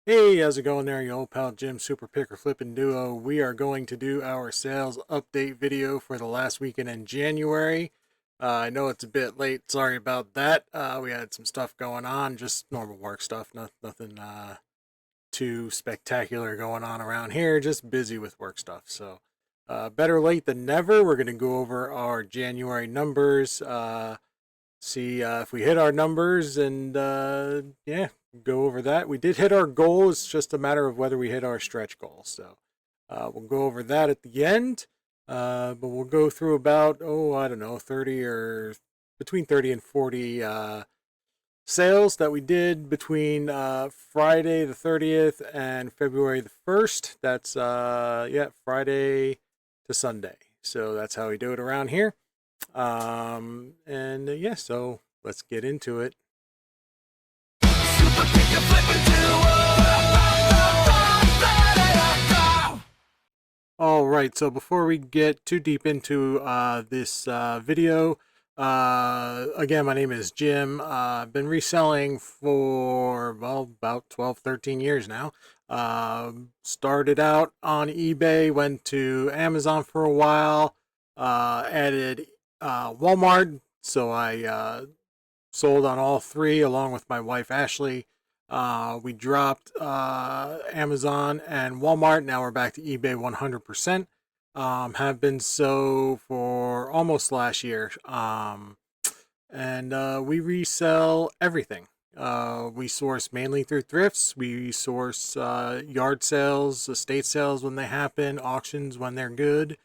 Hey, how's it going there, your old pal Jim, Super Picker Flippin' Duo? We are going to do our sales update video for the last weekend in January. I know it's a bit late, sorry about that. We had some stuff going on, just normal work stuff, nothing too spectacular going on around here, just busy with work stuff. So, better late than never. We're going to go over our January numbers, see if we hit our numbers, and yeah, go over that. We did hit our goal. It's just a matter of whether we hit our stretch goal. So we'll go over that at the end. But we'll go through about, I don't know, 30 or between 30 and 40 sales that we did between Friday the 30th and February the 1st. That's, yeah, Friday to Sunday. So that's how we do it around here. And yeah, so let's get into it. All right, so before we get too deep into this video, again, my name is Jim. I've been reselling for, well, about 12, 13 years now. Started out on eBay, went to Amazon for a while, added Walmart, so I sold on all three along with my wife Ashley. We dropped Amazon and Walmart. Now we're back to eBay 100%. Have been so for almost last year. And we resell everything. We source mainly through thrifts. We source yard sales, estate sales when they happen, auctions when they're good.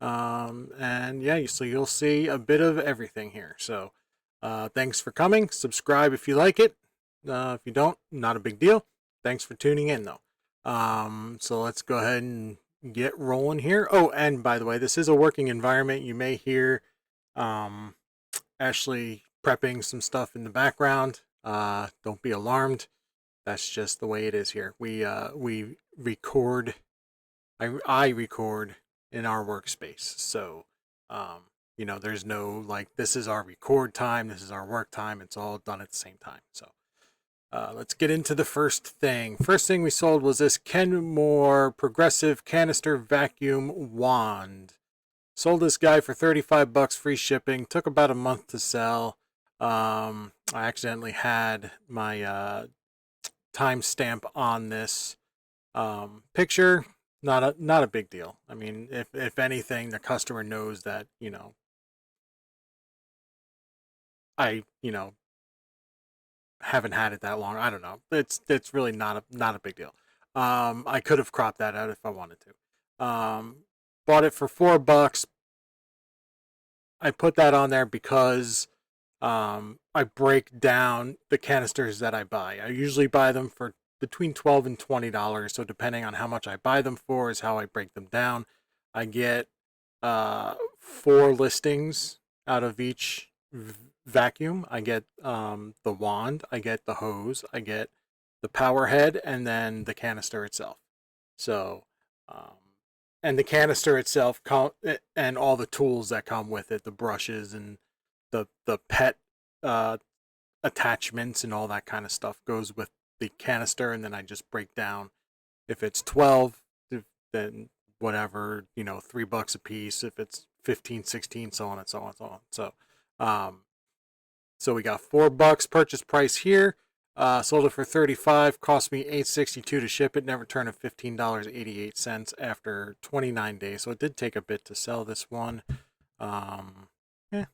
And yeah, so you'll see a bit of everything here. So thanks for coming. Subscribe if you like it. If you don't, not a big deal. Thanks for tuning in, though. So let's go ahead and get rolling here. Oh, and by the way, this is a working environment. You may hear Ashley prepping some stuff in the background. Don't be alarmed. That's just the way it is here. We record. I record in our workspace. So, there's no like, this is our record time, this is our work time. It's all done at the same time. So let's get into the first thing. First thing we sold was this Kenmore Progressive Canister Vacuum Wand. Sold this guy for 35 bucks, free shipping. Took about a month to sell. I accidentally had my timestamp on this picture. Not a big deal. I mean, if anything, the customer knows that, I, haven't had it that long. I don't know. It's really not a big deal. I could have cropped that out if I wanted to. Bought it for $4. I put that on there because I break down the canisters that I buy. I usually buy them for between $12 and $20. So depending on how much I buy them for is how I break them down. I get 4 listings out of each vacuum. I get the wand, I get the hose, I get the power head, and then the canister itself. So, and the canister itself and all the tools that come with it, the brushes and the pet attachments and all that kind of stuff goes with the canister. And then I just break down if it's 12, then whatever, $3 a piece. If it's 15, 16, so on and so on and so on. So, so we got $4 purchase price here. Sold it for 35. Cost me $8.62 to ship it. Net return of $15.88 after 29 days. So it did take a bit to sell this one. Yeah,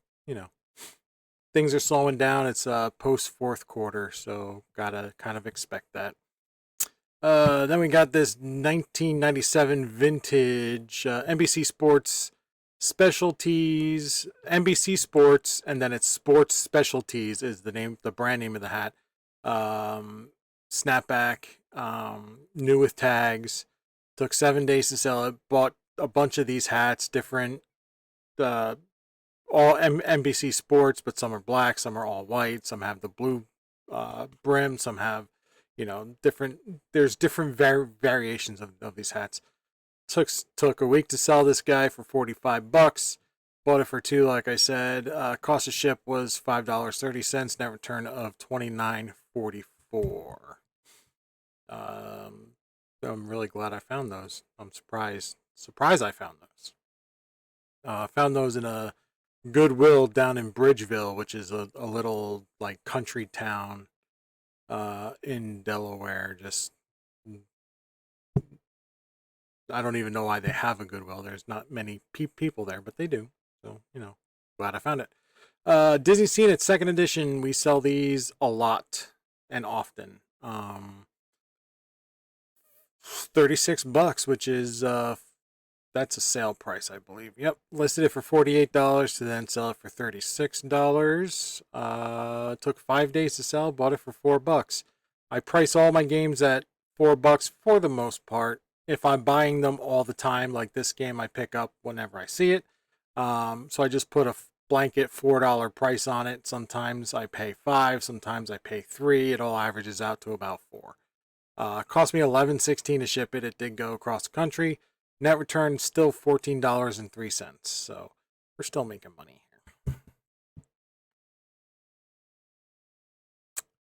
things are slowing down. It's post fourth quarter, so gotta kind of expect that. Then we got this 1997 vintage NBC Sports Specialties, NBC Sports, and then it's Sports Specialties is the brand name of the hat. Snapback, new with tags. Took 7 days to sell it. Bought a bunch of these hats, different, all NBC Sports, but some are black, some are all white, some have the blue brim, some have, different. There's different variations of these hats. Took a week to sell this guy for 45 bucks. Bought it for 2, like I said. Cost of ship was $5.30. Net return of $29.44. I'm really glad I found those. I'm surprised I found those. I found those in a Goodwill down in Bridgeville, which is a little like country town in Delaware. Just I don't even know why they have a Goodwill. There's not many people there, but they do. So glad I found it. Disney Scene its second edition. We sell these a lot and often. 36 bucks, which is that's a sale price, I believe. Yep, listed it for $48 to then sell it for $36. Took 5 days to sell. Bought it for $4. I price all my games at $4 for the most part. If I'm buying them all the time, like this game, I pick up whenever I see it. So I just put a blanket $4 price on it. Sometimes I pay $5, sometimes I pay $3. It all averages out to about $4. Cost me $11.16 to ship it. It did go across the country. Net return still $14.03. So we're still making money here.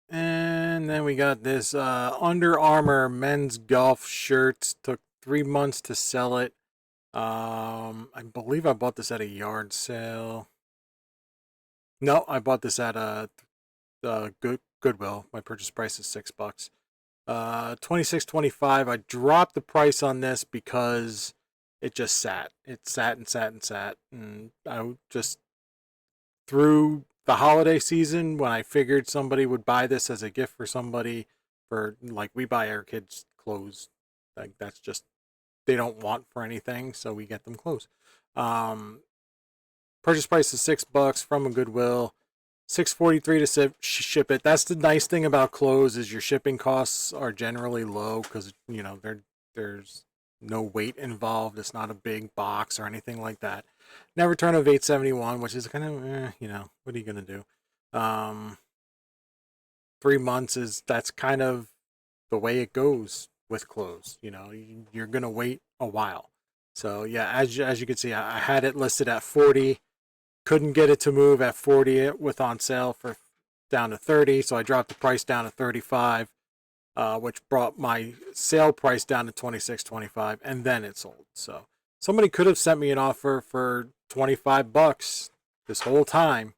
And then we got this Under Armour men's golf shirts. Took 3 months to sell it. I believe I bought this at a yard sale. No, I bought this at a Goodwill. My purchase price is $6. $26.25. I dropped the price on this because it just sat. It sat and sat and sat, and I just through the holiday season when I figured somebody would buy this as a gift for somebody, for like we buy our kids clothes, like that's just they don't want for anything, so we get them clothes. Purchase price is $6 from a Goodwill. $6.43 to ship it. That's the nice thing about clothes is your shipping costs are generally low because there's no weight involved. It's not a big box or anything like that. Net return of $8.71, which is kind of what are you gonna do? 3 months that's kind of the way it goes with clothes. You're gonna wait a while. So yeah, as you can see, I had it listed at 40. Couldn't get it to move at 40 with on sale for down to 30, so I dropped the price down to 35, which brought my sale price down to 26.25, and then it sold. So somebody could have sent me an offer for $25 this whole time,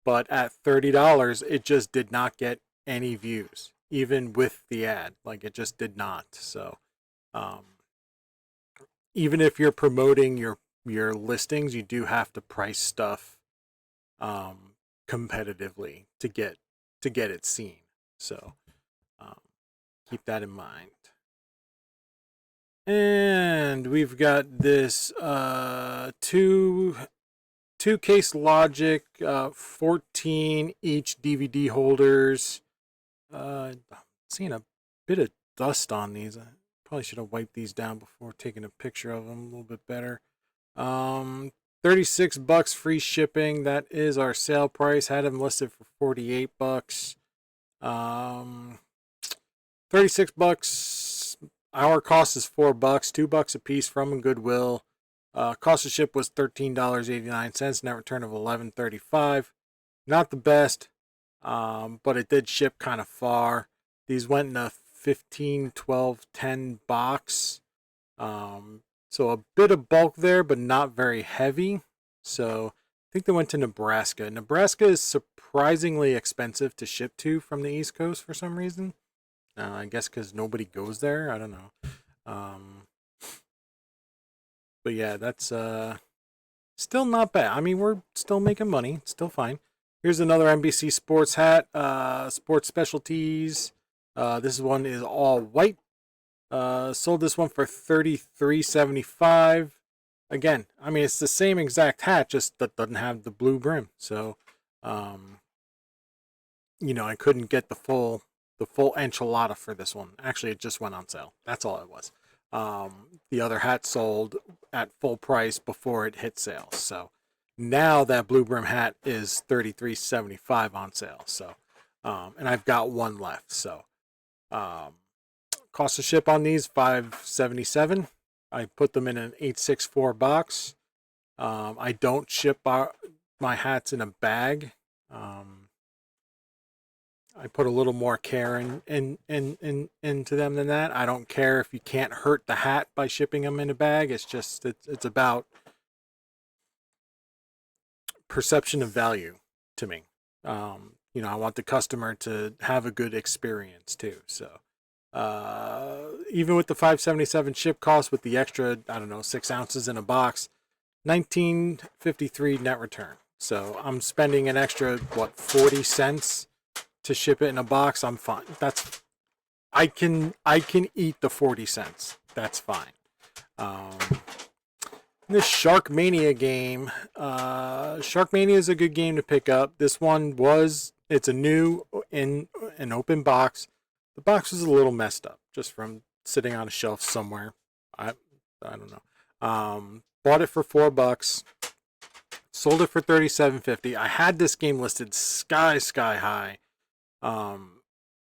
but at $30, it just did not get any views, even with the ad. Like it just did not. So even if you're promoting your listings, you do have to price stuff competitively to get it seen. So keep that in mind. And we've got this two Case Logic 14 each DVD holders. I'm seeing a bit of dust on these. I probably should have wiped these down before taking a picture of them a little bit better. $36 free shipping. That is our sale price. Had them listed for $48. $36. Our cost is $4. $2 a piece from Goodwill. Cost of ship was $13.89. Net return of $11.35. Not the best, but it did ship kind of far. These went in a 15, 12, 10 box. So a bit of bulk there, but not very heavy. So I think they went to Nebraska. Nebraska is surprisingly expensive to ship to from the East Coast for some reason. I guess because nobody goes there. I don't know. But yeah, that's still not bad. I mean, we're still making money. It's still fine. Here's another NBC Sports hat. Sports Specialties. This one is all white. Sold this one for $33.75. Again, I mean it's the same exact hat, just that doesn't have the blue brim. So, I couldn't get the full enchilada for this one. Actually, it just went on sale. That's all it was. The other hat sold at full price before it hit sale. So now that blue brim hat is $33.75 on sale. So, and I've got one left. So, cost of ship on these $5.77. I put them in an 864 box. I don't ship my hats in a bag. I put a little more care into them than that. I don't care if you can't hurt the hat by shipping them in a bag. It's about perception of value to me. I want the customer to have a good experience too. So even with the $5.77 ship cost with the extra, I don't know, 6 ounces in a box, $19.53 net return. So I'm spending an extra 40 cents to ship it in a box. I'm fine. I can eat the 40 cents. That's fine. This Sharkmania game, Sharkmania is a good game to pick up. This one it's a new in an open box. The box was a little messed up just from sitting on a shelf somewhere. I don't know. Bought it for $4. Sold it for $37.50. I had this game listed sky high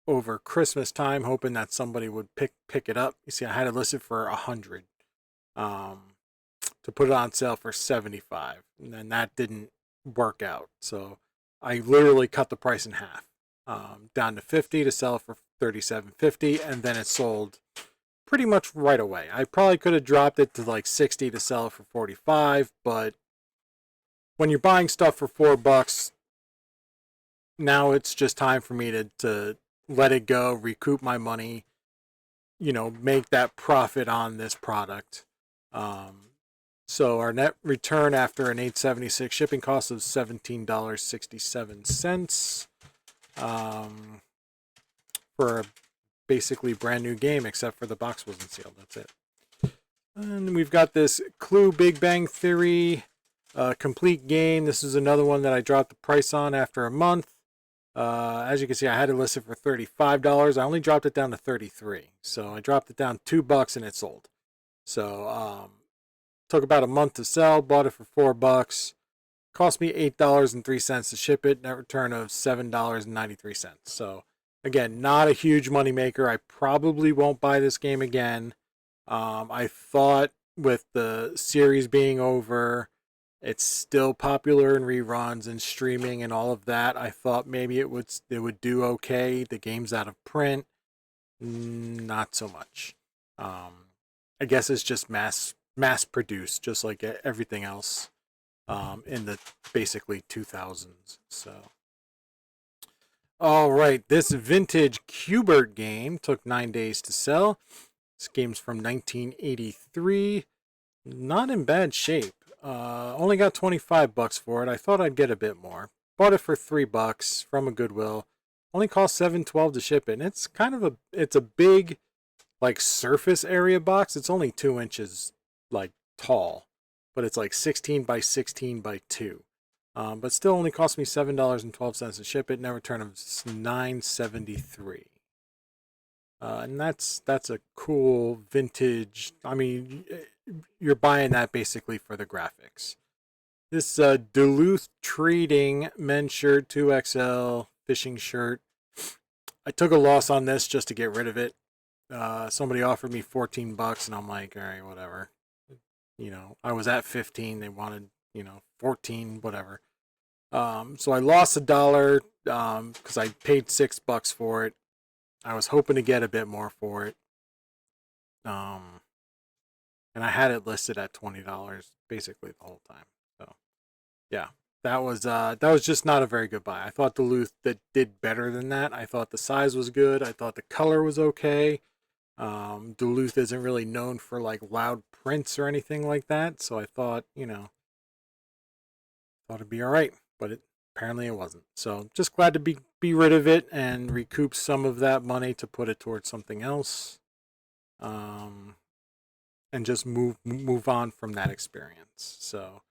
over Christmas time, hoping that somebody would pick it up. You see, I had it listed for $100 to put it on sale for $75, and then that didn't work out. So I literally cut the price in half, down to $50 to sell it for $37.50, and then it sold pretty much right away. I probably could have dropped it to like $60 to sell it for $45, but when you're buying stuff for $4, now it's just time for me to let it go, recoup my money, make that profit on this product. So our net return after an $8.76 shipping cost of $17.67 for a basically brand new game, except for the box wasn't sealed. That's it. And we've got this Clue Big Bang Theory complete game. This is another one that I dropped the price on after a month. As you can see, I had it listed for $35. I only dropped it down to $33. So I dropped it down $2 and it sold. So took about a month to sell. Bought it for $4. Cost me $8.03 to ship it. Net return of $7.93. So again, not a huge money maker. I probably won't buy this game again. I thought with the series being over, it's still popular in reruns and streaming and all of that. I thought maybe it would do okay. The game's out of print. Not so much. I guess it's just mass produced, just like everything else in the basically 2000s. So, all right, this vintage Qbert game took 9 days to sell. This game's from 1983. Not in bad shape. Only got $25 for it. I thought I'd get a bit more. Bought it for $3 from a Goodwill. Only cost $7.12 to ship it. And it's kind of it's a big, like, surface area box. It's only 2 inches, like, tall, but it's like 16 by 16 by 2. But still only cost me $7.12 to ship it. Net return of $9.73. And that's a cool vintage. I mean, you're buying that basically for the graphics. This Duluth Trading men's shirt, 2XL fishing shirt. I took a loss on this just to get rid of it. Somebody offered me $14, and I'm like, all right, whatever. I was at 15. They wanted, 14, whatever. So I lost $1 because I paid $6 for it. I was hoping to get a bit more for it. And I had it listed at $20 basically the whole time. So yeah, that was just not a very good buy. I thought Duluth that did better than that. I thought the size was good. I thought the color was okay. Duluth isn't really known for like loud prints or anything like that, so I thought, thought it'd be all right, but apparently it wasn't. So just glad to be rid of it and recoup some of that money to put it towards something else. And just move on from that experience. So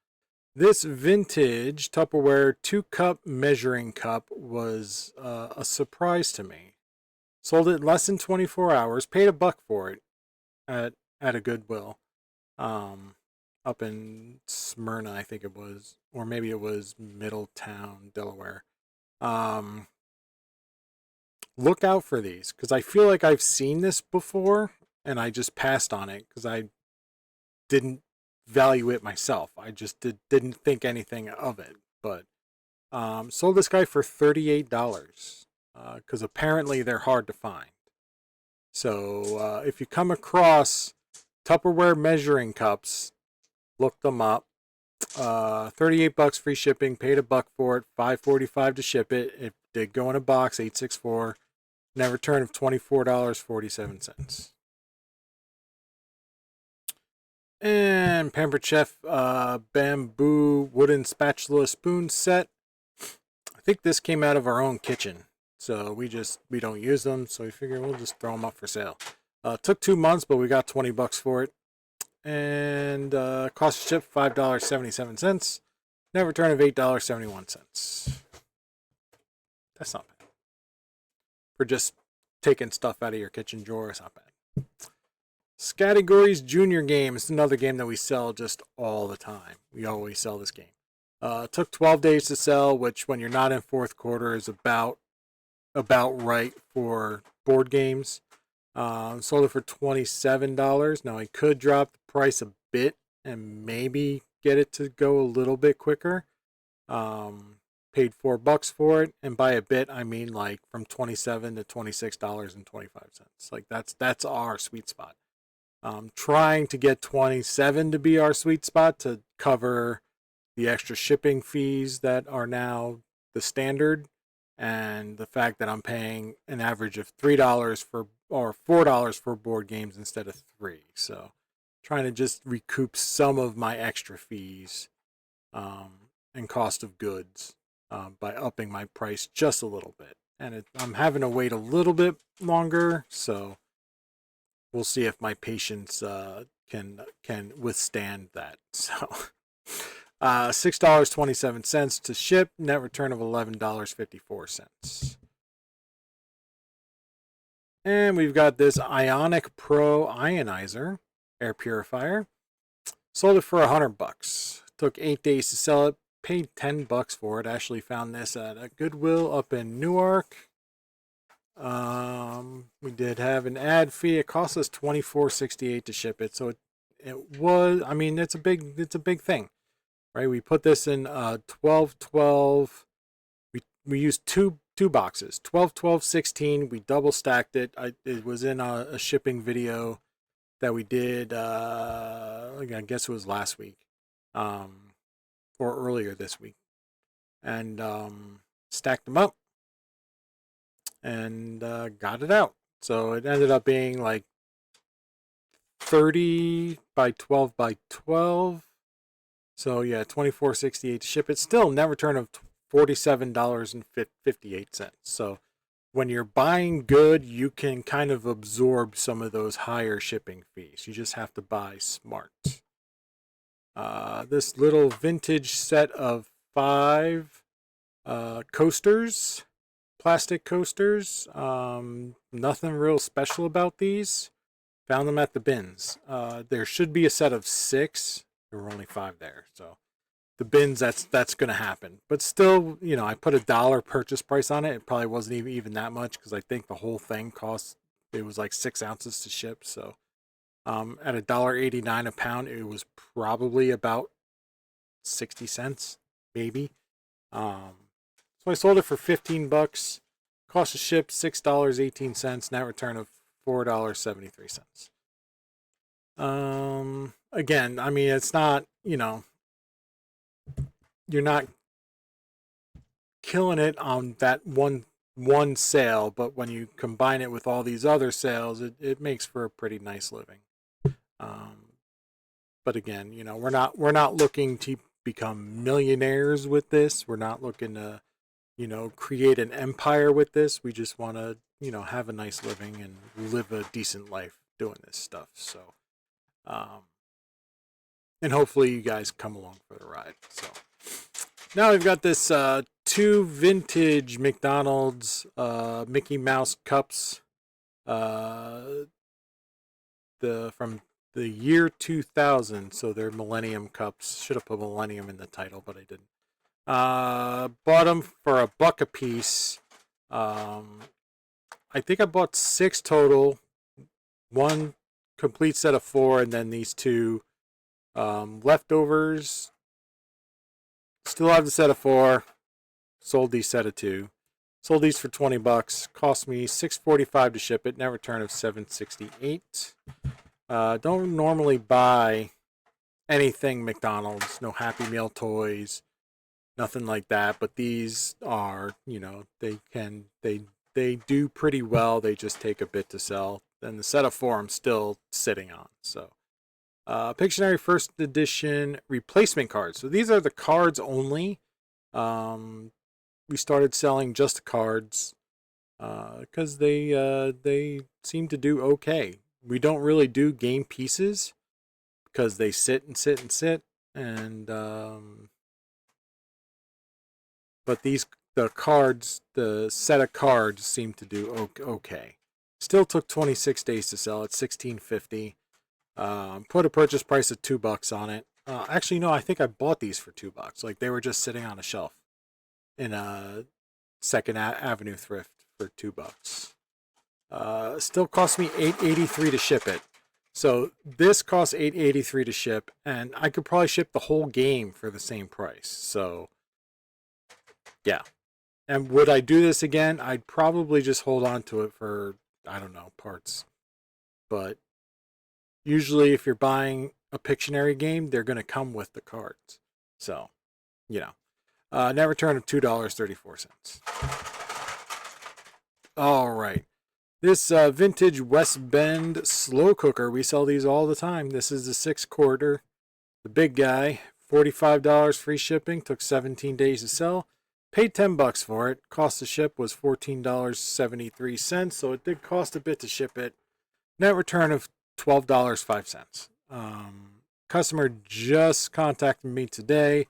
this vintage Tupperware 2-cup measuring cup was a surprise to me. Sold it less than 24 hours. Paid $1 for it at a Goodwill, up in Smyrna, I think it was, or maybe it was Middletown, Delaware. Look out for these, because I feel like I've seen this before and I just passed on it because I didn't value it myself. I just didn't think anything of it. But sold this guy for $38. because apparently they're hard to find. So if you come across Tupperware measuring cups, look them up. $38 free shipping. Paid $1 for it. $5.45 to ship it. It did go in a box. 864. Net return of $24.47. And Pampered Chef bamboo wooden spatula spoon set. I think this came out of our own kitchen, so we don't use them, so we figure we'll just throw them up for sale. Took 2 months, but we got $20 for it. And cost of ship $5.77. Net return of $8.71. That's not bad. For just taking stuff out of your kitchen drawer, it's not bad. Categories Junior Game is another game that we sell just all the time. We always sell this game. Took 12 days to sell, which when you're not in fourth quarter is about right for board games. Sold it for $27. Now I could drop the price a bit and maybe get it to go a little bit quicker. Paid $4 for it, and by a bit I mean like from $27 to $26.25. Like that's our sweet spot. Trying to get 27 to be our sweet spot to cover the extra shipping fees that are now the standard, and the fact that I'm paying an average of $3 for or $4 for board games instead of $3. So trying to just recoup some of my extra fees and cost of goods by upping my price just a little bit. And I'm having to wait a little bit longer, so we'll see if my patience can withstand that. So $6.27 to ship, net return of $11.54. And we've got this Ionic Pro Ionizer air purifier. Sold it for $100. Took 8 days to sell it. Paid $10 for it. Actually found this at a Goodwill up in Newark. We did have an ad fee. It cost us $24.68 to ship it. So it was. I mean, it's a big thing, right? We put this in 12-12. We used two boxes, 12-12-16. We double stacked it. It was in a shipping video that we did. I guess it was last week, or earlier this week, and stacked them up and got it out. So it ended up being like 30 by 12 by 12. So yeah, $24.68 to ship it. Still net return of $47.58. So when you're buying good, you can kind of absorb some of those higher shipping fees. You just have to buy smart. This little vintage set of 5 coasters, plastic coasters. Nothing real special about these. Found them at the bins. There should be a set of 6. There were only 5 there, so the bins, that's going to happen. But still, I put $1 purchase price on it. It probably wasn't even that much, because I think the whole thing it was like 6 ounces to ship. So at $1.89 a pound, it was probably about 60 cents, maybe. So I sold it for $15. Cost to ship $6.18. Net return of $4.73. Again, I mean, it's not, you're not killing it on that one sale, but when you combine it with all these other sales, it makes for a pretty nice living. But again, we're not looking to become millionaires with this. We're not looking to, create an empire with this. We just want to, have a nice living and live a decent life doing this stuff. So, and hopefully you guys come along for the ride. So now we've got this 2 vintage McDonald's Mickey Mouse cups, from the year 2000. So they're Millennium cups. Should have put Millennium in the title, but I didn't. Bought them for $1 a piece. I think I bought 6 total. 1 complete set of 4, and then these 2 leftovers. Still have the set of 4. Sold these set of 2. Sold these for 20 bucks. Cost me $6.45 to ship it. Net return of $7.68. Don't normally buy anything McDonald's. No Happy Meal toys. Nothing like that. But these are, you know, they do pretty well. They just take a bit to sell. And the set of 4 I'm still sitting on. So, Pictionary first edition replacement cards. So these are the cards only. We started selling just the cards because they seem to do okay. We don't really do game pieces because they sit and sit and sit, and but the set of cards seem to do okay. Still took 26 days to sell at $16.50. Put a purchase price of $2 on it. Actually, no, I think I bought these for $2. Like they were just sitting on a shelf in a Second Avenue thrift for $2. Still cost me $8.83 to ship it. So this costs $8.83 to ship, and I could probably ship the whole game for the same price. So yeah. And would I do this again? I'd probably just hold on to it for, I don't know, parts. But usually if you're buying a Pictionary game, they're going to come with the cards. So, you know. Net return of $2.34. All right. This vintage West Bend slow cooker, we sell these all the time. This is the 6-quarter, the big guy, $45 free shipping, took 17 days to sell. Paid $10 for it. Cost to ship was $14.73, so it did cost a bit to ship it. Net return of $12.05. Customer just contacted me today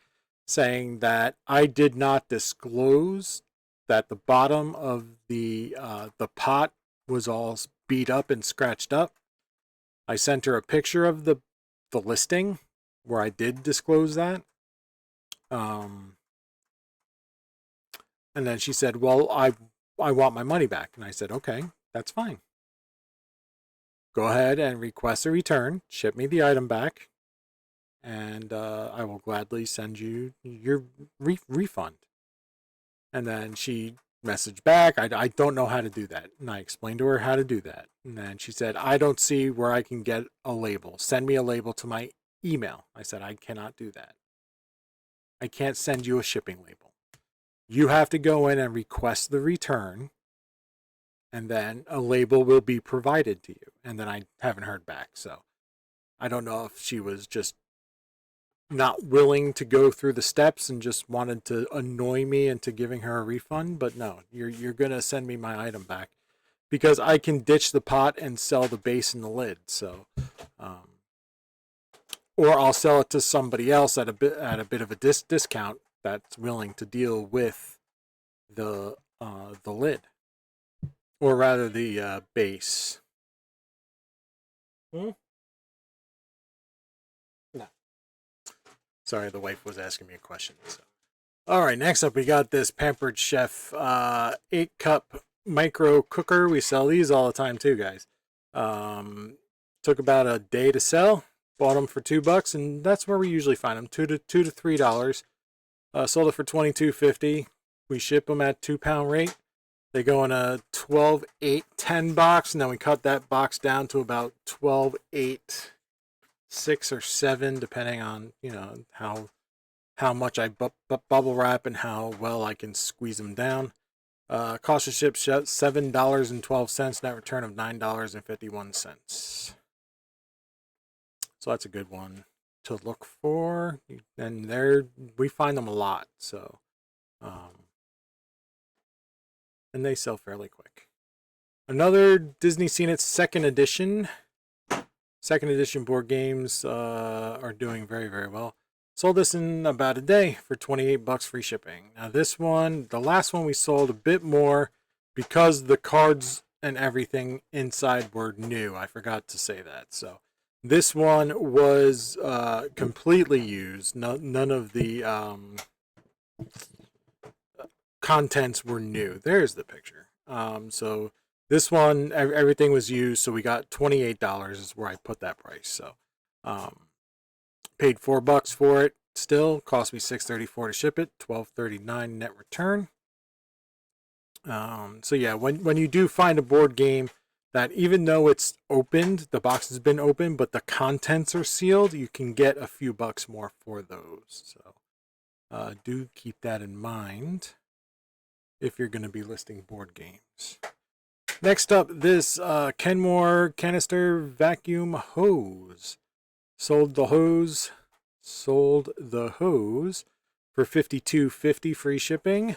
saying that I did not disclose that the bottom of the pot was all beat up and scratched up. I sent her a picture of the listing where I did disclose that. And then she said, well, I want my money back. And I said, okay, that's fine. Go ahead and request a return. Ship me the item back. And I will gladly send you your refund. And then she messaged back, I don't know how to do that. And I explained to her how to do that. And then she said, I don't see where I can get a label. Send me a label to my email. I said, I cannot do that. I can't send you a shipping label. You have to go in and request the return, and then a label will be provided to you. And then I haven't heard back. So I don't know if she was just not willing to go through the steps and just wanted to annoy me into giving her a refund. But no, you're going to send me my item back because I can ditch the pot and sell the base and the lid. So, or I'll sell it to somebody else at a bit of a discount that's willing to deal with the lid, or rather the base. No. Sorry, the wife was asking me a question. So. All right, next up we got this Pampered Chef 8-cup micro cooker. We sell these all the time too, guys. Took about a day to sell. Bought them for $2, and that's where we usually find them, $2 to $3. Sold it for $22.50. We ship them at £2 rate. They go in a 12, 8, 10 box, and then we cut that box down to about 12, 8, 6 or 7, depending on, you know, how much I bubble wrap and how well I can squeeze them down. Cost of ship $7.12. Net return of $9.51. So that's a good one to look for, and we find them a lot. So, and they sell fairly quick. Another Disney Scene It second edition. Second edition board games are doing very, very well. Sold this in about a day for $28 free shipping. Now this one, the last one we sold a bit more because the cards and everything inside were new. I forgot to say that. So this one was completely used. None of the contents were new. There's the picture. So this one, everything was used, so we got $28 is where I put that price. So paid $4 for it. Still cost me $6.34 to ship it. $12.39 net return. So yeah, when you do find a board game that even though it's opened, the box has been opened, but the contents are sealed, you can get a few bucks more for those. So do keep that in mind if you're going to be listing board games. Next up, this Kenmore canister vacuum hose. Sold the hose for $52.50 free shipping.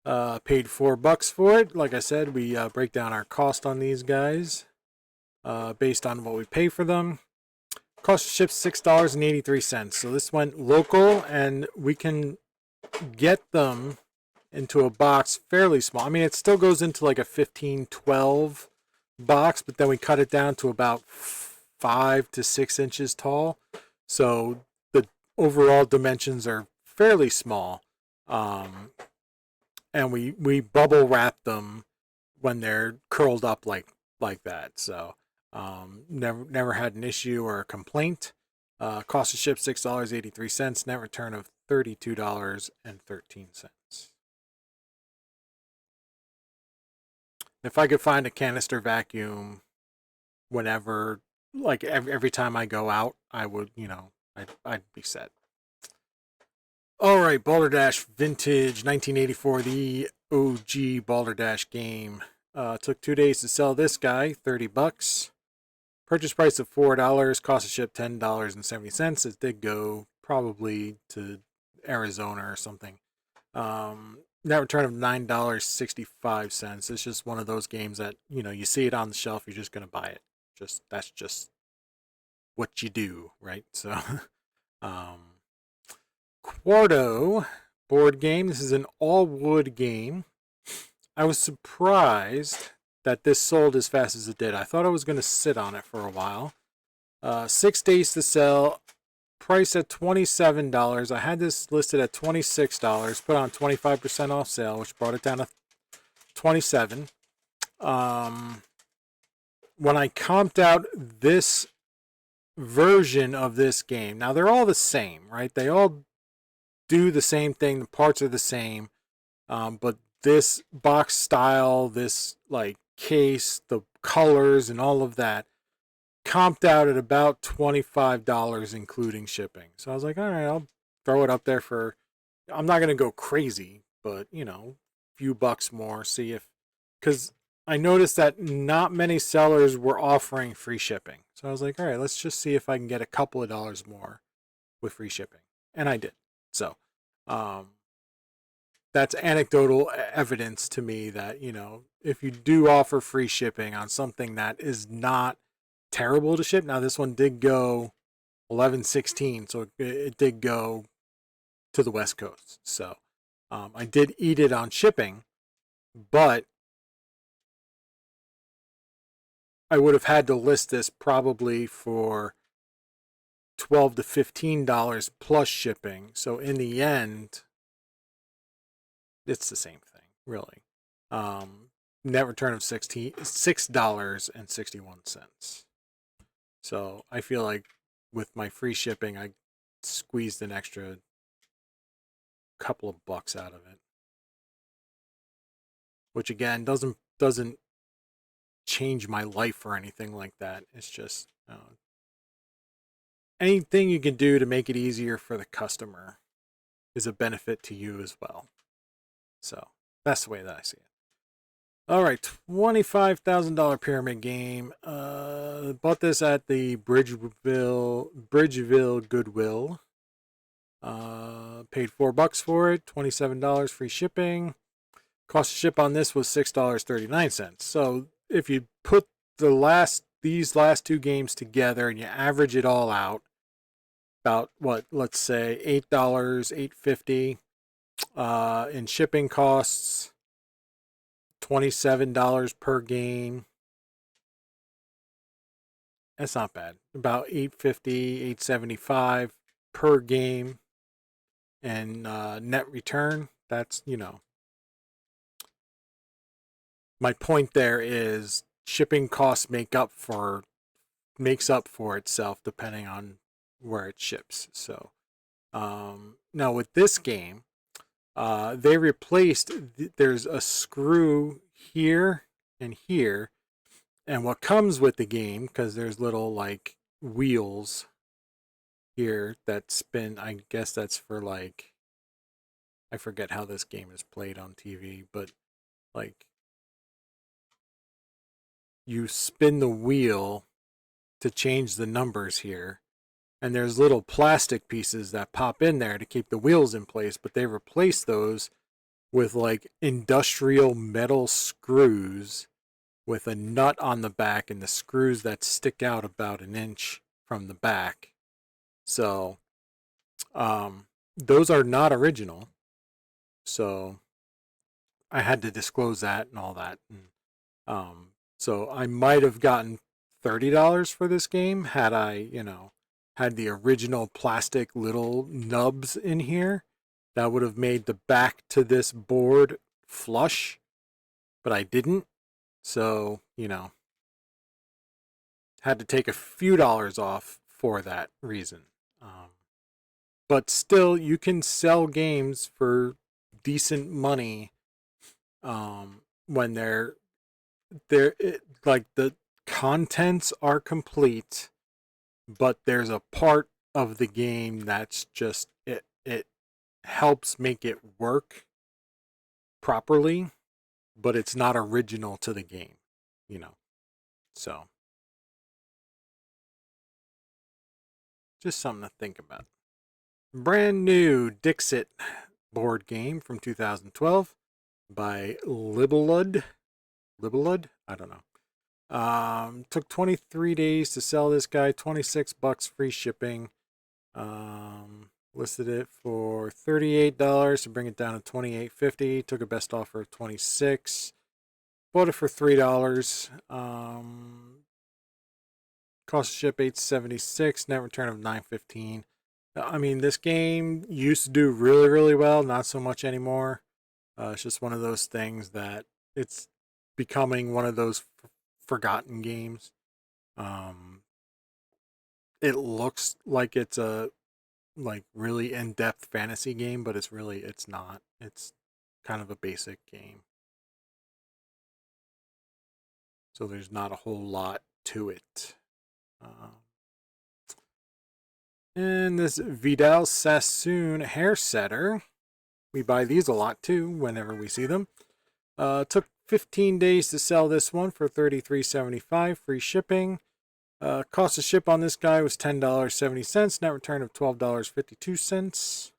Paid $4 for it. Like I said, we break down our cost on these guys based on what we pay for them. Cost of ship $6.83. So this went local, and we can get them into a box fairly small. I mean, it still goes into like a 15-12 box, but then we cut it down to about 5 to 6 inches tall. So the overall dimensions are fairly small. And we bubble wrap them when they're curled up like that. So never had an issue or a complaint. Cost of ship $6.83. Net return of $32.13. If I could find a canister vacuum whenever, like every time I go out, I would, I'd be set. All right, Balderdash Vintage 1984, the OG Balderdash game. Took 2 days to sell this guy, $30. Purchase price of $4, cost of ship $10.70. It did go probably to Arizona or something. Net return of $9.65. It's just one of those games that, you see it on the shelf, you're just gonna buy it. That's just what you do, right? So Quarto board game. This is an all wood game. I was surprised that this sold as fast as it did. I thought I was going to sit on it for a while. 6 days to sell. Price at $27. I had this listed at $26. Put on 25% off sale, which brought it down to $27. When I comped out this version of this game, now they're all the same, right? They all do the same thing. The parts are the same, but this box style, this like case, the colors, and all of that comped out at about $25 including shipping. So I was like, all right, I'll throw it up there for. I'm not gonna go crazy, but a few bucks more. See if, because I noticed that not many sellers were offering free shipping. So I was like, all right, let's just see if I can get a couple of dollars more with free shipping, and I did. So, that's anecdotal evidence to me that, if you do offer free shipping on something that is not terrible to ship. Now, this one did go 11/16, so it did go to the West Coast. So, I did eat it on shipping, but I would have had to list this probably for $12 to $15 plus shipping. So in the end, it's the same thing, really. Net return of $6.61. So I feel like with my free shipping, I squeezed an extra couple of bucks out of it, which again doesn't change my life or anything like that. It's just anything you can do to make it easier for the customer is a benefit to you as well. So that's the way that I see it. All right, $25,000 pyramid game. Bought this at the Bridgeville Goodwill. Paid $4 for it, $27 free shipping. Cost of ship on this was $6.39. So if you put these last two games together and you average it all out, about what, let's say $8, $8.50 in shipping costs, $27 per game. That's not bad. About $8.50, $8.75 per game, and net return. That's, my point there is shipping costs makes up for itself depending on where it ships. So now with this game, They replaced, there's a screw here and here, and what comes with the game, because there's little like wheels here that spin, I guess that's for like, I forget how this game is played on TV, but like you spin the wheel to change the numbers here, and there's little plastic pieces that pop in there to keep the wheels in place, but they replace those with like industrial metal screws with a nut on the back and the screws that stick out about an inch from the back. So those are not original. So I had to disclose that and all that. And, so I might have gotten $30 for this game had I, had the original plastic little nubs in here. That would have made the back to this board flush, but I didn't. So, had to take a few dollars off for that reason. But still, you can sell games for decent money when like the contents are complete, but there's a part of the game that's just it helps make it work properly, but it's not original to the game, So just something to think about. Brand new Dixit board game from 2012 by Libelud. I don't know. Took 23 days to sell this guy, $26 free shipping. Listed it for $38 to bring it down to $28.50. Took a best offer of $26. Bought it for $3. Cost of ship $8.76. Net return of $9.15. I mean, this game used to do really, really well. Not so much anymore. It's just one of those things that it's becoming one of those forgotten games. It looks like it's a really in-depth fantasy game, but it's not. It's kind of a basic game. So there's not a whole lot to it. And this Vidal Sassoon hair setter. We buy these a lot too whenever we see them. Took 15 days to sell this one for $33.75, free shipping. Cost of ship on this guy was $10.70, net return of $12.52.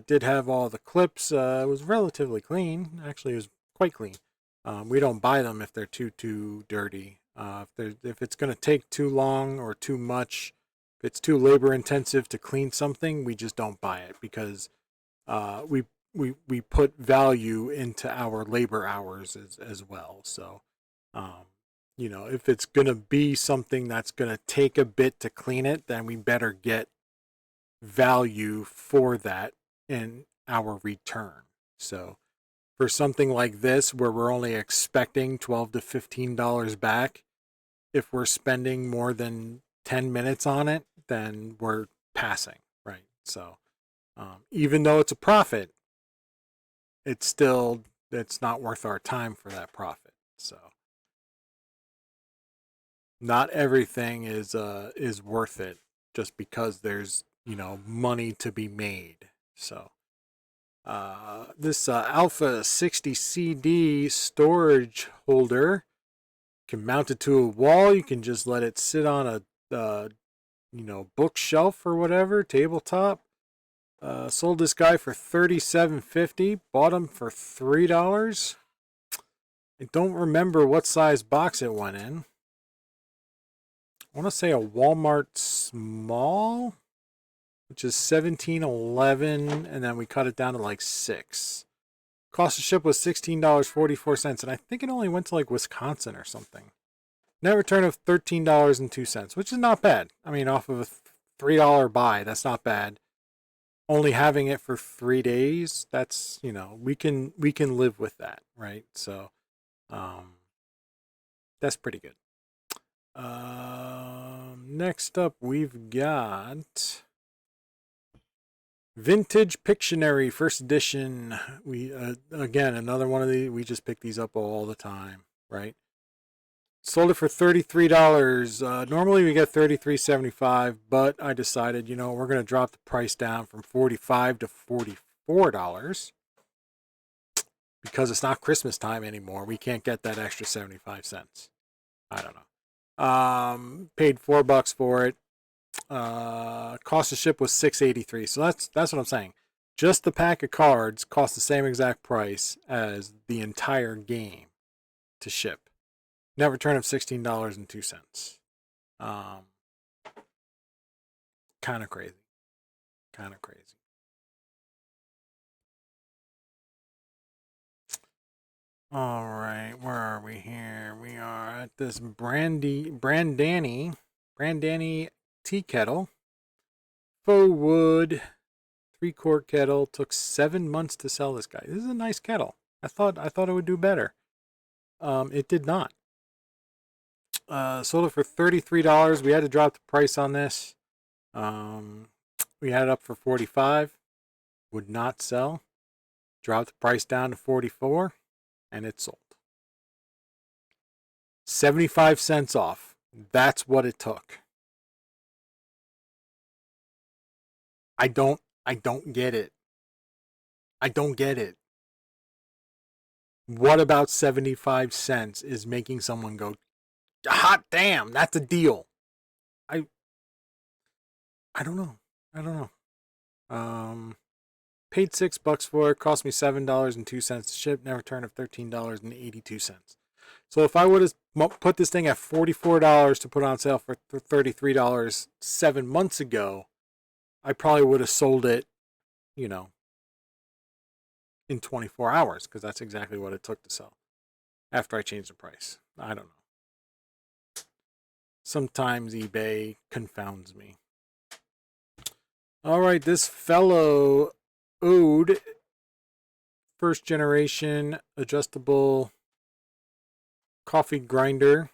Did have all the clips. It was relatively clean. Actually, it was quite clean. We don't buy them if they're too dirty. If it's going to take too long or too much, if it's too labor intensive to clean something, we just don't buy it because we put value into our labor hours as well. So, if it's going to be something that's going to take a bit to clean it, then we better get value for that in our return. So, for something like this, where we're only expecting $12 to $15 back, if we're spending more than 10 minutes on it, then we're passing, right? So, even though it's a profit, it's not worth our time for that profit. So, not everything is worth it just because there's money to be made. So, this Alpha 60 CD storage holder can mount it to a wall. You can just let it sit on a bookshelf or whatever, tabletop. Sold this guy for $37.50. Bought him for $3. I don't remember what size box it went in. I want to say a Walmart small, which is $17.11, and then we cut it down to like $6. Cost of ship was $16.44, and I think it only went to like Wisconsin or something. Net return of $13.02, which is not bad. I mean, off of a $3 buy, that's not bad. Only having it for 3 days, that's, we can live with that, right? So, that's pretty good. Next up, we've got Vintage Pictionary, first edition. We again, another one of these. We just pick these up all the time, right? Sold it for $33. Normally we get $33.75, but I decided, we're going to drop the price down from $45 to $44 because it's not Christmas time anymore. We can't get that extra 75 cents. I don't know. Paid $4 for it. Cost of ship was $6.83. So that's what I'm saying. Just the pack of cards cost the same exact price as the entire game to ship. Net return of $16.02. Kind of crazy. Kind of crazy. All right, where are we here? We are at this Brandani tea kettle. Faux wood, 3-quart kettle. Took 7 months to sell this guy. This is a nice kettle. I thought it would do better. It did not. Sold it for $33. We had to drop the price on this. We had it up for $45. Would not sell. Dropped the price down to $44, and it sold. 75 cents off. That's what it took. I don't get it. I don't get it. What about 75 cents is making someone go, hot damn, that's a deal? I don't know. Paid $6 for it. Cost me $7.02 to ship. Net return of $13.82. So if I would have put this thing at $44 to put on sale for $33 7 months ago, I probably would have sold it, in 24 hours, because that's exactly what it took to sell after I changed the price. I don't know. Sometimes eBay confounds me. All right, this fellow owed first generation adjustable coffee bean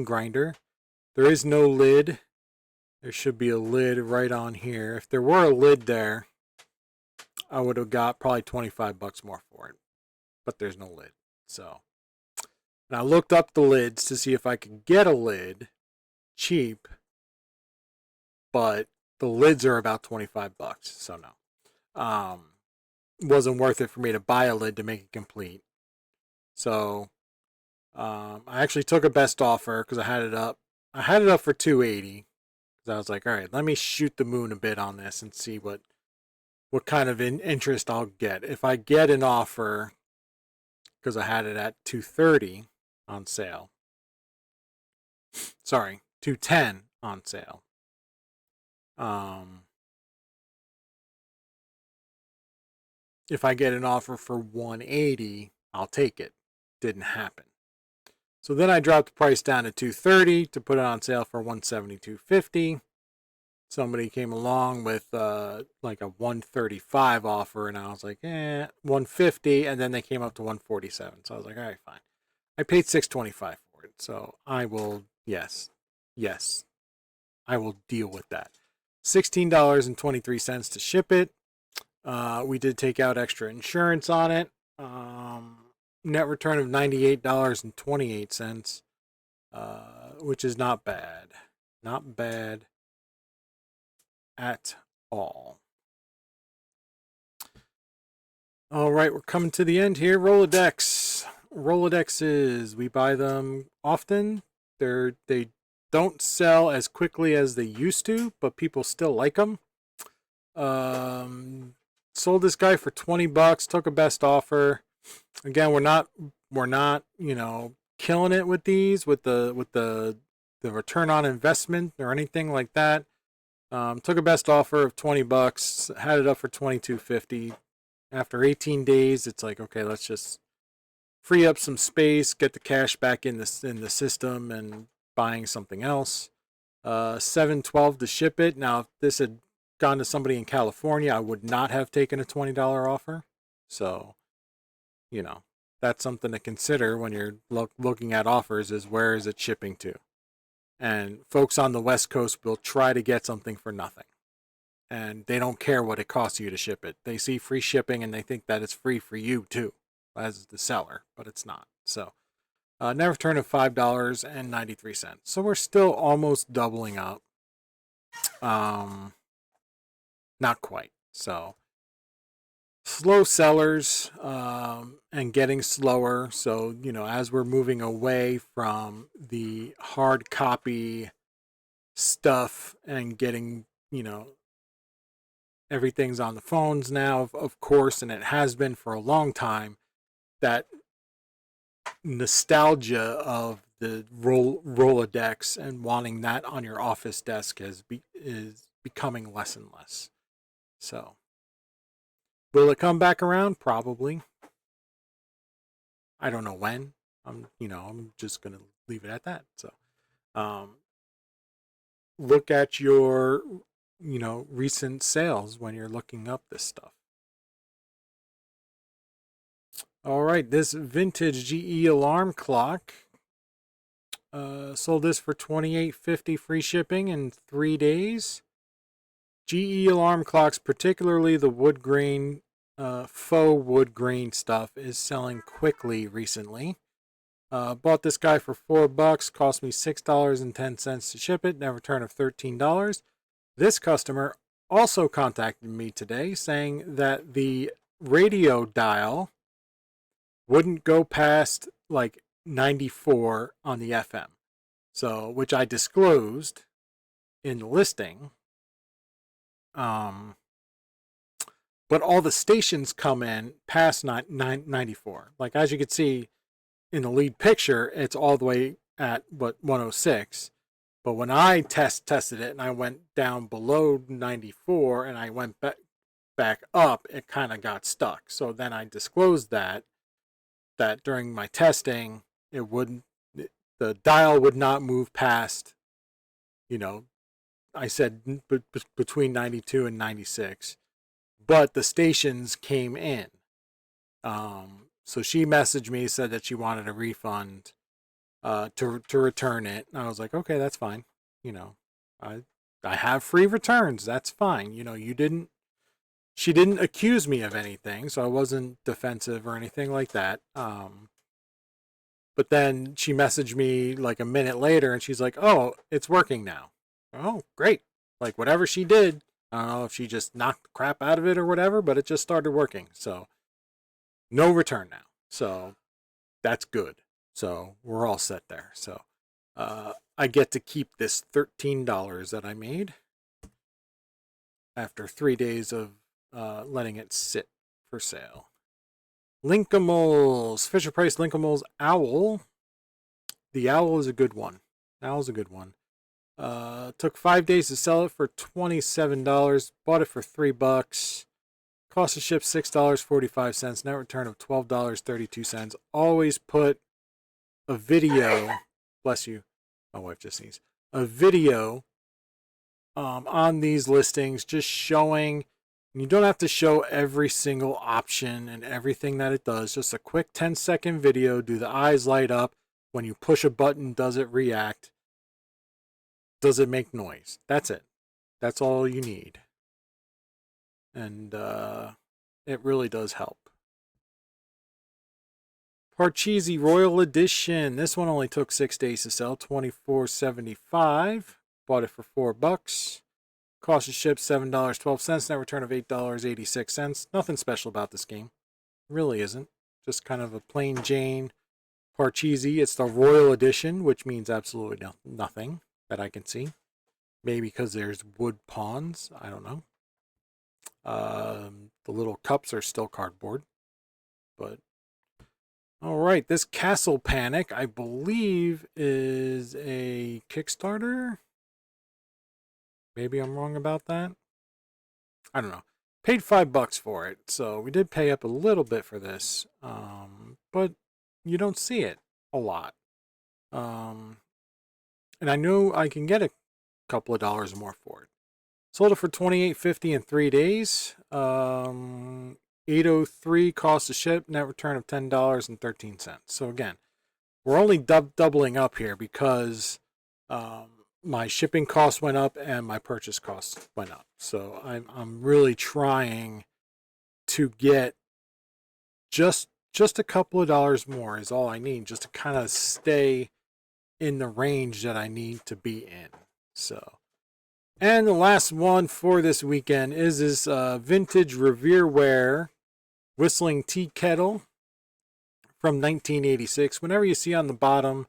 grinder. There is no lid. There should be a lid right on here. If there were a lid there, I would have got probably $25 more for it. But there's no lid. So, and I looked up the lids to see if I could get a lid cheap, but the lids are about $25. So no. Wasn't worth it for me to buy a lid to make it complete. So, I actually took a best offer because I had it up. I had it up for $280. I was like, all right, let me shoot the moon a bit on this and see what kind of interest I'll get. If I get an offer, because I had it at $230 on sale. Sorry, $210 on sale. If I get an offer for $180, I'll take it. Didn't happen. So then I dropped the price down to $230 to put it on sale for $172.50. Somebody came along with like a $135 offer, and I was like, $150, and then they came up to $147. So I was like, all right, fine. I paid $625 for it, so I will, yes, I will deal with that. $16.23 to ship it. We did take out extra insurance on it. Net return of $98.28, which is not bad. Not bad at all. All right, we're coming to the end here. Rolodex. Rolodexes, we buy them often. They don't sell as quickly as they used to, but people still like them. Sold this guy for $20. Took a best offer. Again, we're not killing it with these with the return on investment or anything like that. Took a best offer of $20. Had it up for $22.50. After 18 days, it's like, okay, let's just free up some space, get the cash back in the system, and buying something else. $7.12 to ship it. Now, if this had gone to somebody in California, I would not have taken a $20 offer. So, that's something to consider when you're looking at offers, is where is it shipping to? And folks on the West Coast will try to get something for nothing. and they don't care what it costs you to ship it. They see free shipping and they think that it's free for you too, as the seller, but it's not. So net return of $5.93. So we're still almost doubling up. Not quite. So slow sellers, and getting slower. So, as we're moving away from the hard copy stuff and getting, everything's on the phones now, of course, and it has been for a long time, that nostalgia of the Rolodex and wanting that on your office desk is becoming less and less. So, will it come back around? Probably. I don't know when. I'm just gonna leave it at that. So, look at your, recent sales when you're looking up this stuff. All right, this vintage GE alarm clock. Sold this for $28.50 free shipping in 3 days. GE alarm clocks, particularly the wood grain, faux wood grain stuff, is selling quickly recently. Bought this guy for $4, cost me $6.10 to ship it, net return of $13. This customer also contacted me today saying that the radio dial wouldn't go past like 94 on the FM. So, which I disclosed in the listing. But all the stations come in past 94. Like, as you can see in the lead picture, it's all the way at 106. But when I tested it and I went down below 94 and I went back up, it kind of got stuck. So then I disclosed that during my testing, the dial would not move past, I said between 92 and 96, but the stations came in. So she messaged me, said that she wanted a refund to return it. And I was like, okay, that's fine. I have free returns. That's fine. She didn't accuse me of anything, so I wasn't defensive or anything like that. But then she messaged me like a minute later and she's like, oh, it's working now. Oh, great. Like, whatever she did, I don't know if she just knocked the crap out of it or whatever, but it just started working. So, no return now. So, that's good. So, we're all set there. So, I get to keep this $13 that I made after 3 days of letting it sit for sale. Linkimals, Fisher Price Linkimals Owl. The Owl is a good one. Owl's a good one. Took 5 days to sell it for $27. Bought it for $3. Cost of ship $6.45. Net return of $12.32. Always put a video. Bless you. My wife just sneezed. A video on these listings, just showing. You don't have to show every single option and everything that it does. Just a quick 10-second video. Do the eyes light up? When you push a button, does it react? Does it make noise? That's it. That's all you need. And it really does help. Parcheesi Royal Edition. This one only took 6 days to sell. $24.75. Bought it for $4. Cost of ship $7.12. Net return of $8.86. Nothing special about this game. Really isn't. Just kind of a plain Jane Parcheesi. It's the Royal Edition, which means absolutely nothing that I can see. Maybe because there's wood pawns. I don't know. The little cups are still cardboard. But, alright, this Castle Panic, I believe, is a Kickstarter. Maybe I'm wrong about that. I don't know. Paid $5 for it, so we did pay up a little bit for this. But you don't see it a lot. And I know I can get a couple of dollars more for it. Sold it for $28.50 in 3 days. $8.03 cost to ship. Net return of $10.13. So again, we're only doubling up here because my shipping costs went up and my purchase costs went up. So I'm really trying to get just a couple of dollars more is all I need, just to kind of stay in the range that I need to be in. So, and the last one for this weekend is this vintage Revereware whistling tea kettle from 1986. Whenever you see on the bottom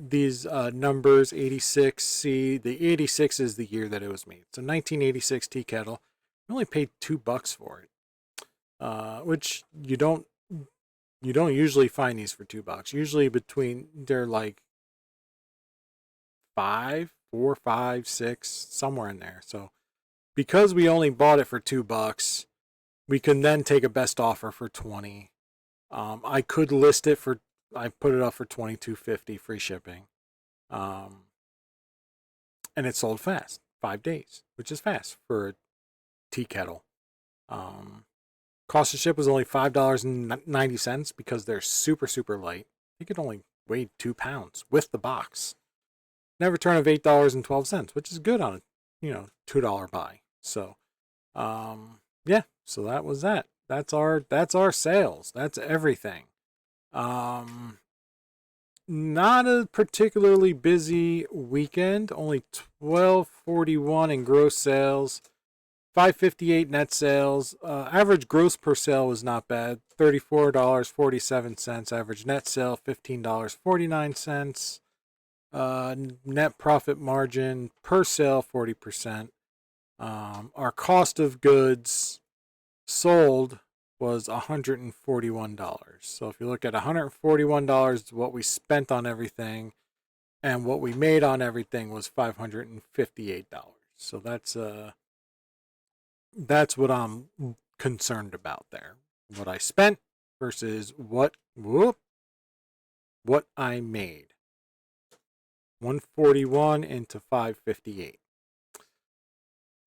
these numbers 86, see the 86 is the year that it was made. So 1986 tea kettle. I only paid $2 for it, which you don't usually find these for $2. Usually they're like 5, 4, 5, 6, somewhere in there. So because we only bought it for $2, we can then take a best offer for 20. I could list it for, I put it up for $22.50 free shipping. And it sold fast, 5 days, which is fast for a tea kettle. Cost of ship was only $5.90 because they're super, super light. I think it only weighed 2 pounds with the box. Net return of $8.12, which is good on a $2 buy. So, yeah. So that was that. That's our sales. That's everything. Not a particularly busy weekend. Only 1241 in gross sales. 558 net sales. Average gross per sale was not bad. $34.47. Average net sale $15.49. Net profit margin per sale 40%. Our cost of goods sold was $141. So if you look at $141, what we spent on everything and what we made on everything was $558. So that's what I'm concerned about there. What I spent versus what I made. 141 into 558.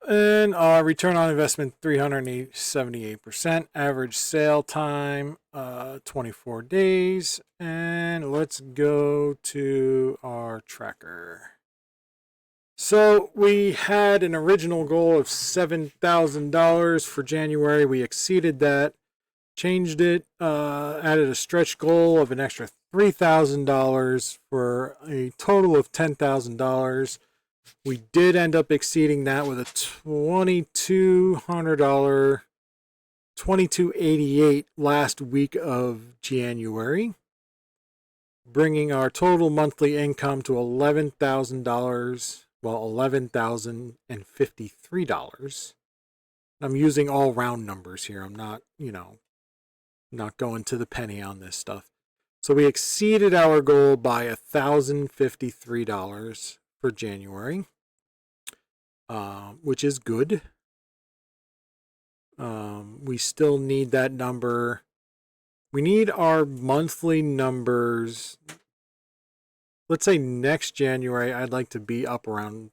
And our return on investment 378%. Average sale time 24 days. And let's go to our tracker. So we had an original goal of $7,000 for January. We exceeded that. Changed it, added a stretch goal of an extra $3,000 for a total of $10,000. We did end up exceeding that with a $2,200, $2,288 last week of January, bringing our total monthly income to $11,000, well, $11,053. I'm using all round numbers here. I'm not, not going to the penny on this stuff. So we exceeded our goal by $1,053 for January, which is good. We still need that number. We need our monthly numbers. Let's say next January, I'd like to be up around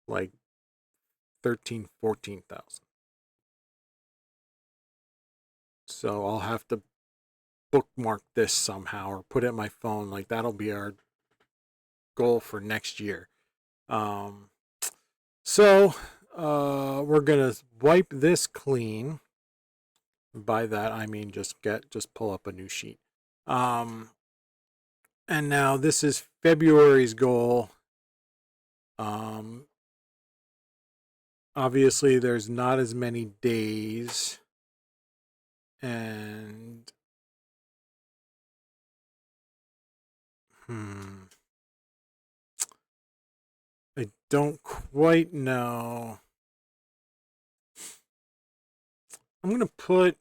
like 13,000, 14,000. So I'll have to bookmark this somehow or put it in my phone. Like that'll be our goal for next year. So we're gonna wipe this clean. By that I mean just pull up a new sheet. And now this is February's goal. Obviously there's not as many days. And I don't quite know. I'm going to put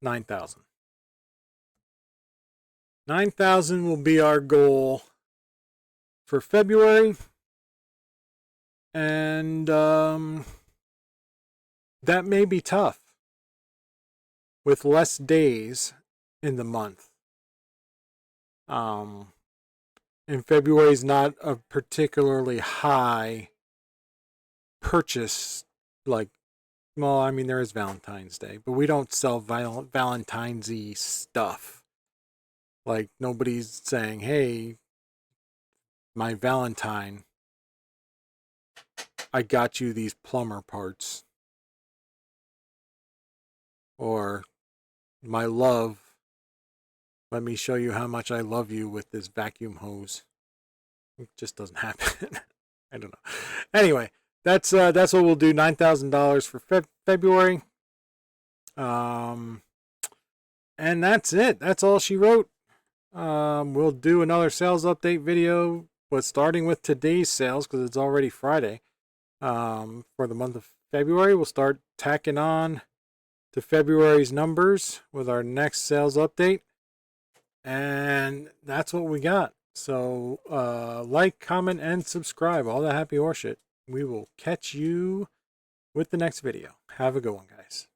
$9,000. $9,000 will be our goal for February. And that may be tough with less days in the month. And February is not a particularly high purchase. Like, well, I mean, there is Valentine's Day, but we don't sell Valentine's-y stuff. Like nobody's saying, hey, my Valentine, I got you these plumber parts. Or my love, let me show you how much I love you with this vacuum hose. It just doesn't happen. I don't know. Anyway, that's what we'll do. $9,000 for February. And that's it. That's all she wrote. We'll do another sales update video, but starting with today's sales because it's already Friday. For the month of February, we'll start tacking on to February's numbers with our next sales update. And that's what we got. So like, comment, and subscribe. All the happy horseshit. We will catch you with the next video. Have a good one, guys.